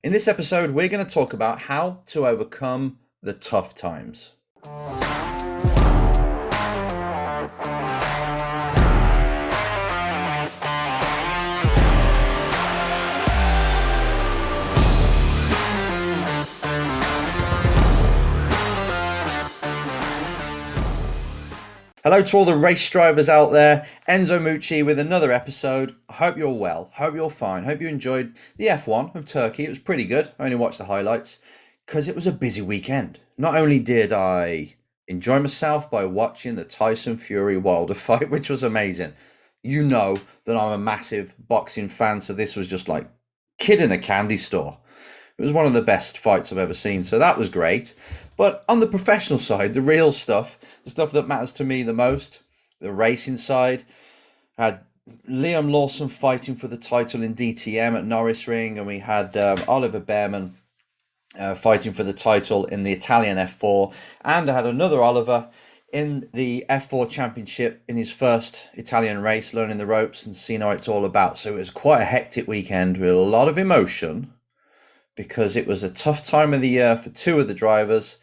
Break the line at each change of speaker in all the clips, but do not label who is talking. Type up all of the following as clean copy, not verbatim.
In this episode, we're going to talk about how to overcome the tough times. Hello to all the race drivers out there. Enzo Mucci with another episode. I hope you're well. Hope you're fine. Hope you enjoyed the F1 of Turkey. It was pretty good. I only watched the highlights because it was a busy weekend. Not only did I enjoy myself by watching the Tyson Fury Wilder fight, which was amazing. You know that I'm a massive boxing fan, so this was just like kid in a candy store. It was one of the best fights I've ever seen, so that was great. But on the professional side, the real stuff, the stuff that matters to me the most, the racing side, had Liam Lawson fighting for the title in DTM at Norisring, and we had Oliver Bearman fighting for the title in the Italian F4, and I had another Oliver in the F4 Championship in his first Italian race, learning the ropes and seeing how it's all about. So it was quite a hectic weekend with a lot of emotion because it was a tough time of the year for two of the drivers.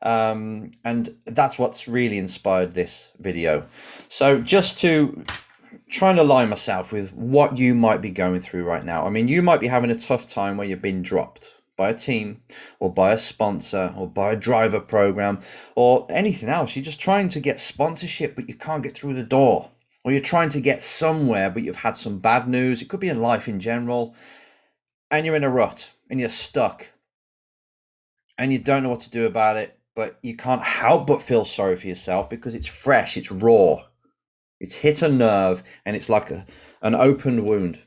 And that's what's really inspired this video. So just to trying to align myself with what you might be going through right now. I mean, you might be having a tough time where you've been dropped by a team or by a sponsor or by a driver program or anything else. You're just trying to get sponsorship, but you can't get through the door. Or you're trying to get somewhere, but you've had some bad news. It could be in life in general. And you're in a rut and you're stuck and you don't know what to do about it, but you can't help but feel sorry for yourself because it's fresh, it's raw, it's hit a nerve, and it's like an open wound.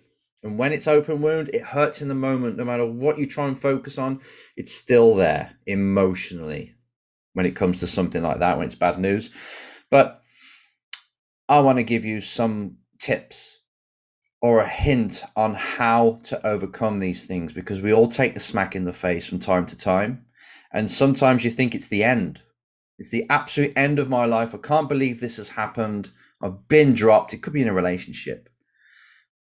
And when it's open wound, it hurts in the moment. No matter what you try and focus on, it's still there emotionally when it comes to something like that, when it's bad news. But I want to give you some tips or a hint on how to overcome these things, because we all take the smack in the face from time to time. And sometimes you think it's the end. It's the absolute end of my life. I can't believe this has happened. I've been dropped. It could be in a relationship.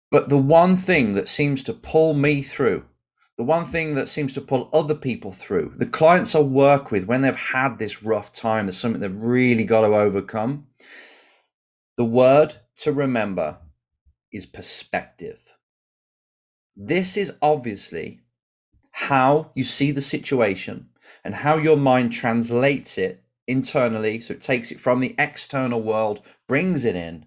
But the one thing that seems to pull me through, the one thing that seems to pull other people through, the clients I work with, when they've had this rough time, there's something they've really got to overcome. The word to remember is perspective. This is obviously how you see the situation and how your mind translates it internally. So it takes it from the external world, brings it in,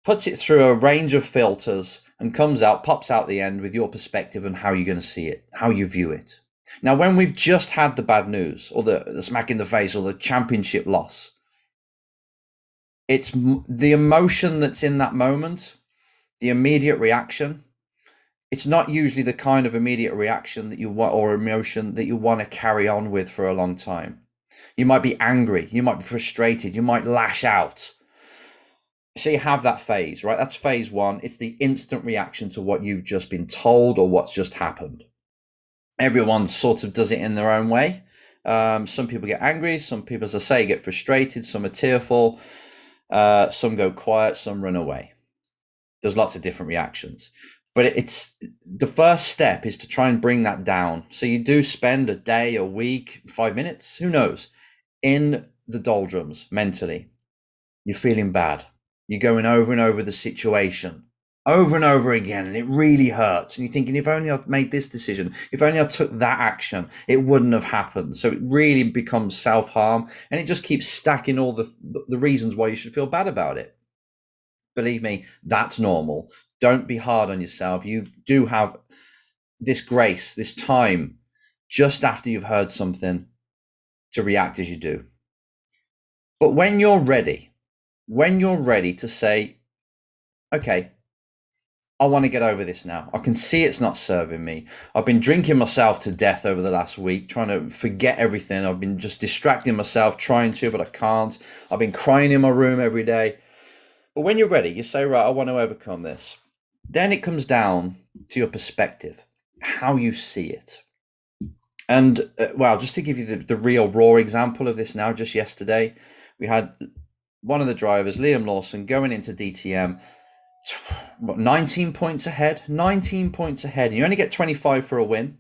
puts it through a range of filters, and comes out, pops out the end with your perspective and how you're going to see it, how you view it. Now, when we've just had the bad news or the smack in the face or the championship loss, it's the emotion that's in that moment, the immediate reaction. It's not usually the kind of immediate reaction that you want or emotion that you want to carry on with for a long time. You might be angry, you might be frustrated, you might lash out. So you have that phase, right? That's phase one. It's the instant reaction to what you've just been told or what's just happened. Everyone sort of does it in their own way. Some people get angry, some people, as I say, get frustrated, some are tearful, some go quiet, some run away. There's lots of different reactions. But it's the first step is to try and bring that down. So you do spend a day, a week, 5 minutes, who knows, in the doldrums mentally. You're feeling bad. You're going over and over the situation over and over again, and it really hurts. And you're thinking, if only I'd made this decision, if only I took that action, it wouldn't have happened. So it really becomes self-harm, and it just keeps stacking all the reasons why you should feel bad about it. Believe me, that's normal. Don't be hard on yourself. You do have this grace, this time, just after you've heard something to react as you do. But when you're ready to say, okay, I want to get over this now. I can see it's not serving me. I've been drinking myself to death over the last week, trying to forget everything. I've been just distracting myself, trying to, but I can't. I've been crying in my room every day. But when you're ready, you say, right, I want to overcome this. Then it comes down to your perspective, how you see it. And well, just to give you the real raw example of this now, just yesterday, we had one of the drivers, Liam Lawson, going into DTM, 19 points ahead. 19 points ahead. And you only get 25 for a win.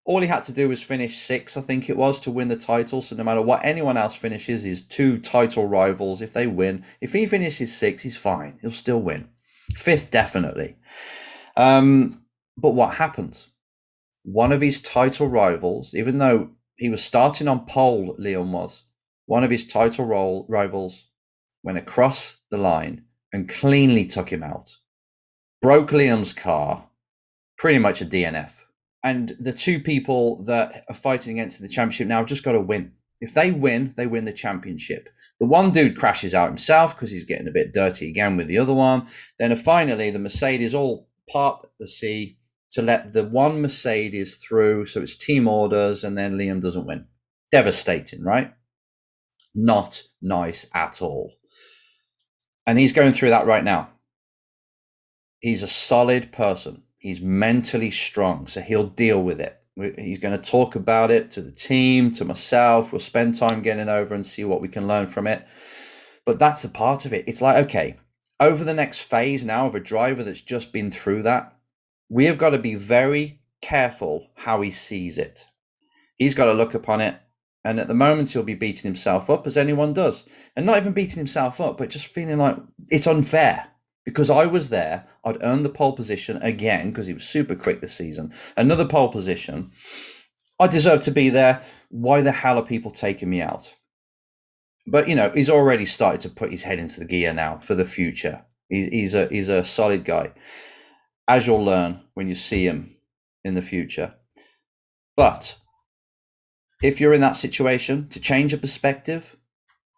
All he had to do was finish 6th, I think it was, to win the title. So no matter what anyone else finishes, his 2 title rivals, if they win, if he finishes 6th, he's fine. He'll still win. 5th, definitely. But what happens? One of his title rivals, even though he was starting on pole, Liam was, one of his title rivals went across the line and cleanly took him out. Broke Liam's car, pretty much a DNF. And the 2 people that are fighting against the championship now just got to win. If they win the championship. The one dude crashes out himself because he's getting a bit dirty again with the other one. Then finally, the Mercedes all part the sea to let the one Mercedes through. So it's team orders, and then Liam doesn't win. Devastating, right? Not nice at all. And he's going through that right now. He's a solid person. He's mentally strong, so he'll deal with it. He's going to talk about it to the team, to myself. We'll spend time getting over and see what we can learn from it. But that's a part of it. It's like, okay, over the next phase now of a driver that's just been through that, we have got to be very careful how he sees it. He's got to look upon it. And at the moment, he'll be beating himself up, as anyone does. And not even beating himself up, but just feeling like it's unfair. Because I was there, I'd earned the pole position again, because he was super quick this season. Another pole position. I deserve to be there. Why the hell are people taking me out? But, he's already started to put his head into the gear now for the future. He's a solid guy, as you'll learn when you see him in the future. But if you're in that situation, to change a perspective,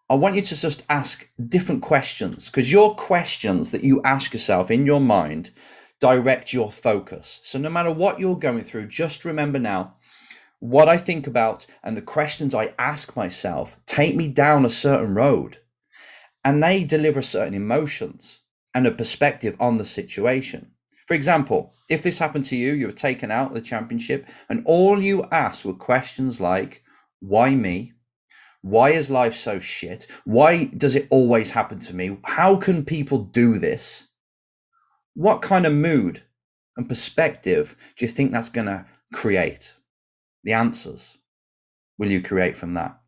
I want you to just ask different questions, because your questions that you ask yourself in your mind direct your focus. So no matter what you're going through, just remember now, what I think about and the questions I ask myself take me down a certain road, and they deliver certain emotions and a perspective on the situation. For example, if this happened to you, you were taken out of the championship, and all you asked were questions like, why me? Why is life so shit? Why does it always happen to me? How can people do this? What kind of mood and perspective do you think that's going to create? The answers will you create from that?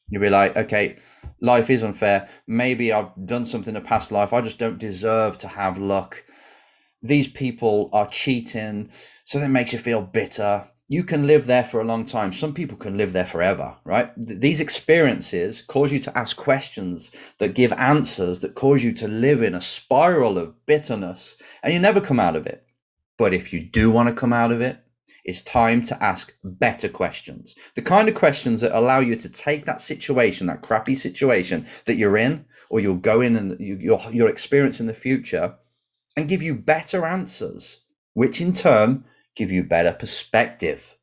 You'll be like, okay, life is unfair. Maybe I've done something in a past life. I just don't deserve to have luck. These people are cheating, so that makes you feel bitter. You can live there for a long time. Some people can live there forever, right? These experiences cause you to ask questions that give answers that cause you to live in a spiral of bitterness, and you never come out of it. But if you do want to come out of it, it's time to ask better questions. The kind of questions that allow you to take that situation, that crappy situation that you're in, or you'll go in and you'll experience in the future, and give you better answers, which in turn give you better perspective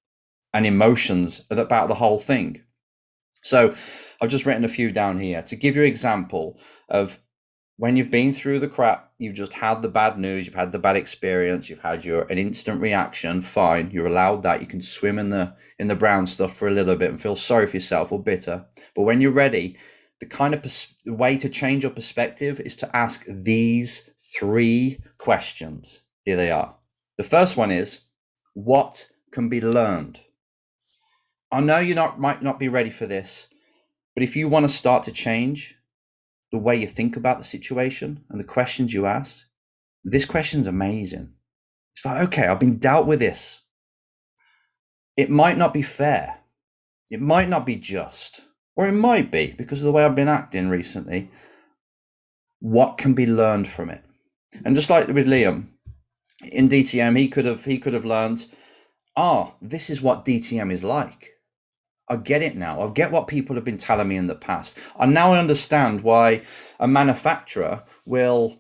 and emotions about the whole thing. So I've just written a few down here to give you an example of when you've been through the crap, you've just had the bad news, you've had the bad experience, you've had an instant reaction. Fine, you're allowed that. You can swim in the brown stuff for a little bit and feel sorry for yourself or bitter. But when you're ready, the kind of way to change your perspective is to ask these 3 questions. Here they are. The first one is, what can be learned? I know you might not be ready for this, but if you want to start to change the way you think about the situation and the questions you ask, this question's amazing. It's like, okay, I've been dealt with this. It might not be fair. It might not be just, or it might be because of the way I've been acting recently. What can be learned from it? And just like with Liam in DTM, he could have learned, this is what DTM is like. I get it now. I get what people have been telling me in the past. And now I understand why a manufacturer will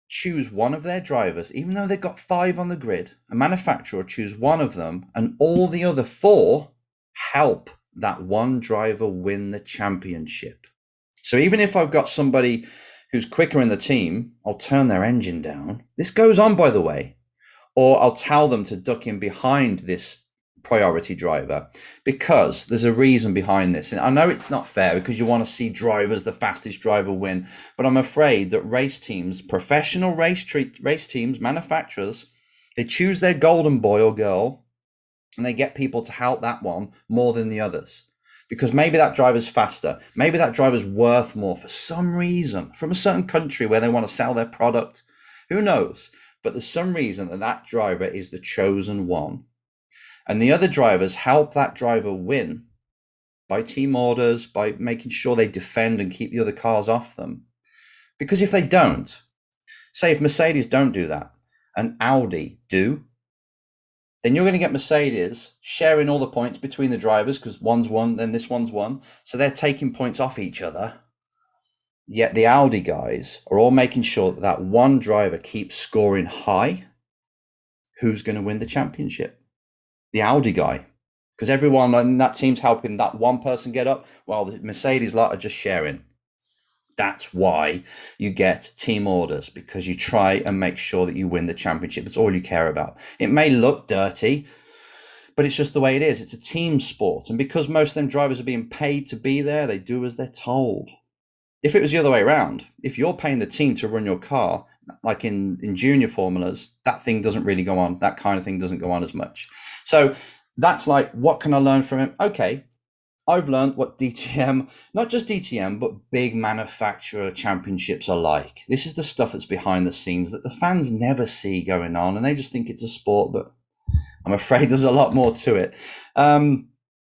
choose one of their drivers, even though they've got 5 on the grid. A manufacturer will choose one of them, and all the other 4 help that one driver win the championship. So even if I've got somebody who's quicker in the team, I'll turn their engine down. This goes on, by the way. Or I'll tell them to duck in behind this priority driver, because there's a reason behind this. And I know it's not fair because you want to see drivers, the fastest driver win, but I'm afraid that race teams, professional race teams, manufacturers, they choose their golden boy or girl and they get people to help that one more than the others. Because maybe that driver's faster, maybe that driver's worth more for some reason, from a certain country where they want to sell their product. Who knows? But there's some reason that that driver is the chosen one. And the other drivers help that driver win by team orders, by making sure they defend and keep the other cars off them. Because if they don't, say if Mercedes don't do that and Audi do, then you're going to get Mercedes sharing all the points between the drivers because one's won, then this one's won. So they're taking points off each other. Yet the Audi guys are all making sure that that one driver keeps scoring high. Who's going to win the championship? The Audi guy. Because everyone in that team's helping that one person get up while the Mercedes lot are just sharing. That's why you get team orders, because you try and make sure that you win the championship. That's all you care about. It may look dirty, but it's just the way it is. It's a team sport. And because most of them drivers are being paid to be there, they do as they're told. If it was the other way around, if you're paying the team to run your car, like in junior formulas, that thing doesn't really go on. That kind of thing doesn't go on as much. So that's like, what can I learn from him? Okay, I've learned what DTM, not just DTM, but big manufacturer championships are like. This is the stuff that's behind the scenes that the fans never see going on, and they just think it's a sport, but I'm afraid there's a lot more to it.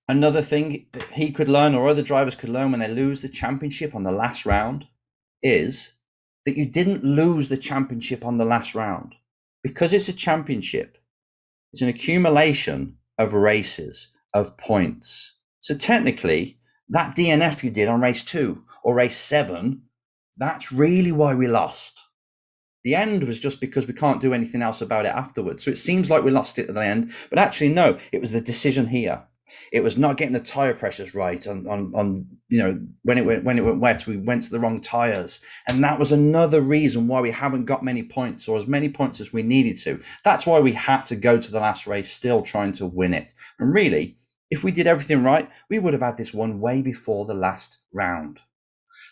Another thing he could learn, or other drivers could learn when they lose the championship on the last round, is that you didn't lose the championship on the last round. Because it's a championship, it's an accumulation of races, of points. So technically, that DNF you did on race 2 or race 7, that's really why we lost. The end was just because we can't do anything else about it afterwards. So it seems like we lost it at the end, but actually no, it was the decision here. It was not getting the tire pressures right on you know, when it went wet, we went to the wrong tires. And that was another reason why we haven't got many points, or as many points as we needed to. That's why we had to go to the last race still trying to win it. And really, if we did everything right, we would have had this won way before the last round.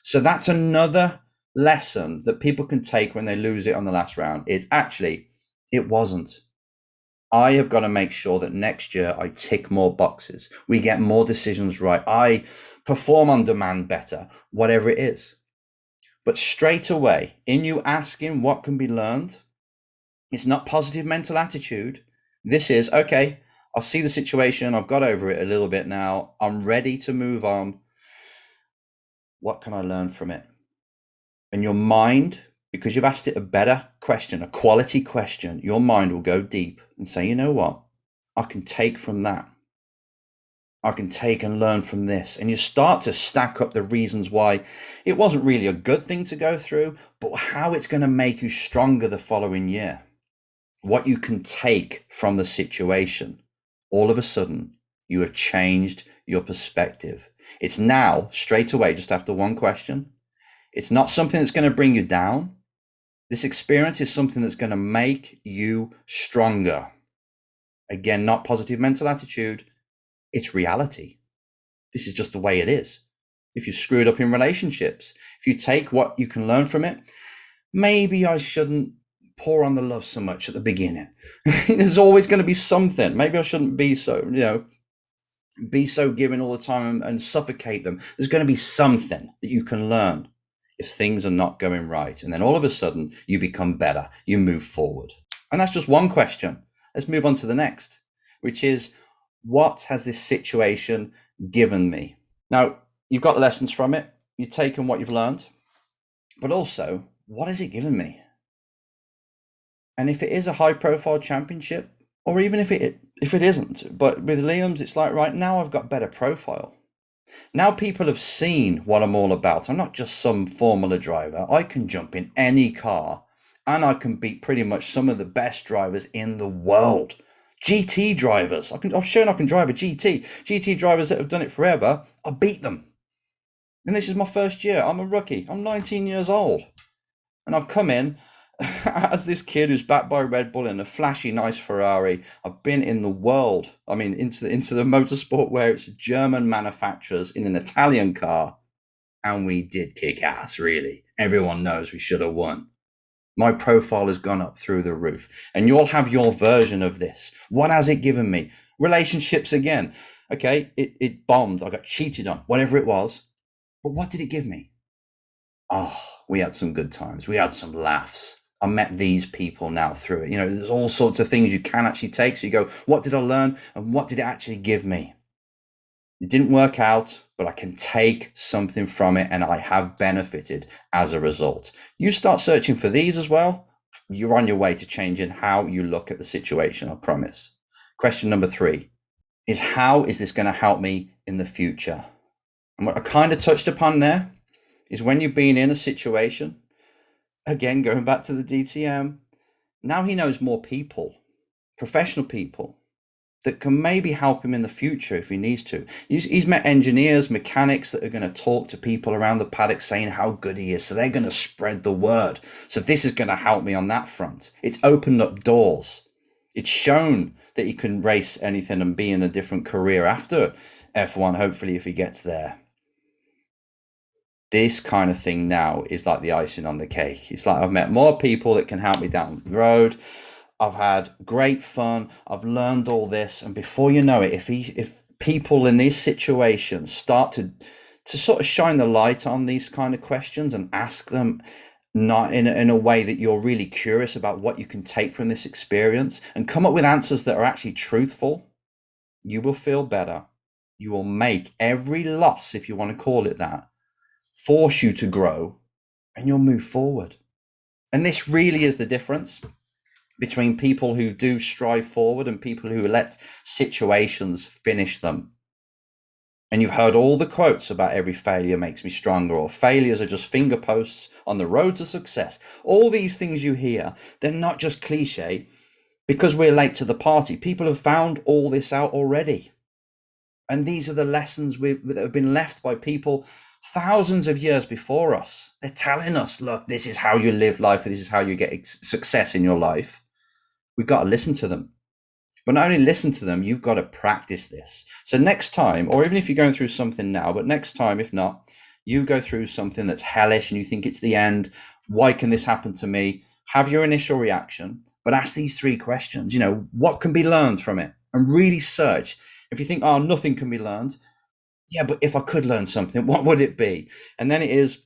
So that's another lesson that people can take when they lose it on the last round, is actually, it wasn't. I have got to make sure that next year I tick more boxes. We get more decisions right. I perform on demand better, whatever it is. But straight away, in you asking what can be learned, it's not positive mental attitude. This is, okay, I'll see the situation. I've got over it a little bit now. I'm ready to move on. What can I learn from it? And your mind, because you've asked it a better question, a quality question, your mind will go deep and say, you know what? I can take from that. I can take and learn from this. And you start to stack up the reasons why it wasn't really a good thing to go through, but how it's going to make you stronger the following year. What you can take from the situation. All of a sudden, you have changed your perspective. It's now, straight away, just after one question, it's not something that's going to bring you down. This experience is something that's going to make you stronger. Again, not positive mental attitude. It's reality. This is just the way it is. If you screwed up in relationships, if you take what you can learn from it, maybe I shouldn't pour on the love so much at the beginning. There's always going to be something. Maybe I shouldn't be so, be so giving all the time and suffocate them. There's going to be something that you can learn if things are not going right. And then all of a sudden you become better, you move forward. And that's just one question. Let's move on to the next, which is, what has this situation given me? Now, you've got the lessons from it. You've taken what you've learned, but also, what has it given me? And if it is a high profile championship, or even if it isn't, but with Liam's, it's like, right now I've got better profile. Now people have seen what I'm all about. I'm not just some Formula driver. I can jump in any car and I can beat pretty much some of the best drivers in the world. GT drivers. I've shown I can drive a GT. GT drivers that have done it forever, I beat them. And this is my first year. I'm a rookie. I'm 19 years old. And I've come in As this kid who's backed by Red Bull in a flashy, nice Ferrari, I've been in the world. I mean, into the motorsport where it's German manufacturers in an Italian car, and we did kick ass. Really, everyone knows we should have won. My profile has gone up through the roof, and you'll have your version of this. What has it given me? Relationships again. Okay, it bombed. I got cheated on, whatever it was. But what did it give me? Oh, we had some good times. We had some laughs. I met these people now through it. You know, there's all sorts of things you can actually take. So you go, what did I learn? And what did it actually give me? It didn't work out, but I can take something from it, and I have benefited as a result. You start searching for these as well. You're on your way to changing how you look at the situation, I promise. Question number 3 is, how is this going to help me in the future? And what I kind of touched upon there is, when you've been in a situation, again, going back to the DTM, now he knows more people, professional people, that can maybe help him in the future if he needs to. He's met engineers, mechanics that are going to talk to people around the paddock saying how good he is. So they're going to spread the word. So this is going to help me on that front. It's opened up doors. It's shown that he can race anything and be in a different career after F1, hopefully, if he gets there. This kind of thing now is like the icing on the cake. It's like I've met more people that can help me down the road. I've had great fun. I've learned all this, and before you know it, if people in these situations start to sort of shine the light on these kind of questions and ask them not in a way that you're really curious about what you can take from this experience, and come up with answers that are actually truthful, you will feel better. You will make every loss, if you want to call it that, force you to grow, and you'll move forward. And this really is the difference between people who do strive forward and people who let situations finish them. And you've heard all the quotes about every failure makes me stronger, or failures are just finger posts on the road to success. All these things you hear, they're not just cliche because we're late to the party. People have found all this out already. And these are the lessons that have been left by people thousands of years before us. They're telling us, look, this is how you live life. This is how you get success in your life. We've got to listen to them. But not only listen to them, you've got to practice this. So next time, or even if you're going through something now, but next time, if not, you go through something that's hellish and you think it's the end, why can this happen to me? Have your initial reaction, but ask these 3 questions. You know, what can be learned from it? And really search. If you think, oh, nothing can be learned. Yeah, but if I could learn something, what would it be? And then it is,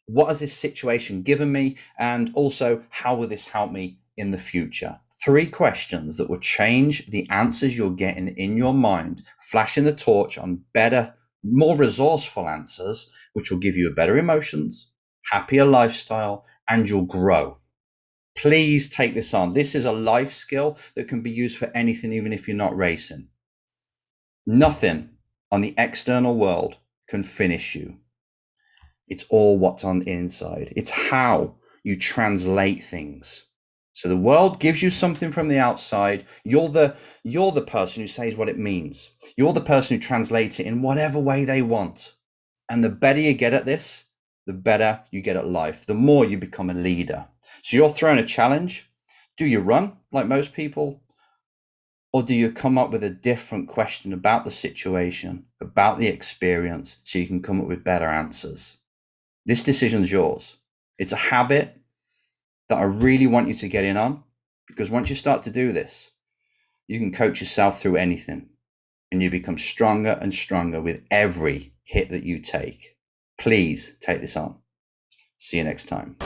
what has this situation given me? And also, how will this help me in the future? 3 questions that will change the answers you're getting in your mind, flashing the torch on better, more resourceful answers, which will give you a better emotions, happier lifestyle, and you'll grow. Please take this on. This is a life skill that can be used for anything, even if you're not racing. Nothing on the external world can finish you. It's all what's on the inside. It's how you translate things. So the world gives you something from the outside. You're the person who says what it means. You're the person who translates it in whatever way they want. And the better you get at this, the better you get at life, the more you become a leader. So you're thrown a challenge. Do you run like most people? Or do you come up with a different question about the situation, about the experience, so you can come up with better answers? This decision's yours. It's a habit that I really want you to get in on, because once you start to do this, you can coach yourself through anything, and you become stronger and stronger with every hit that you take. Please take this on. See you next time.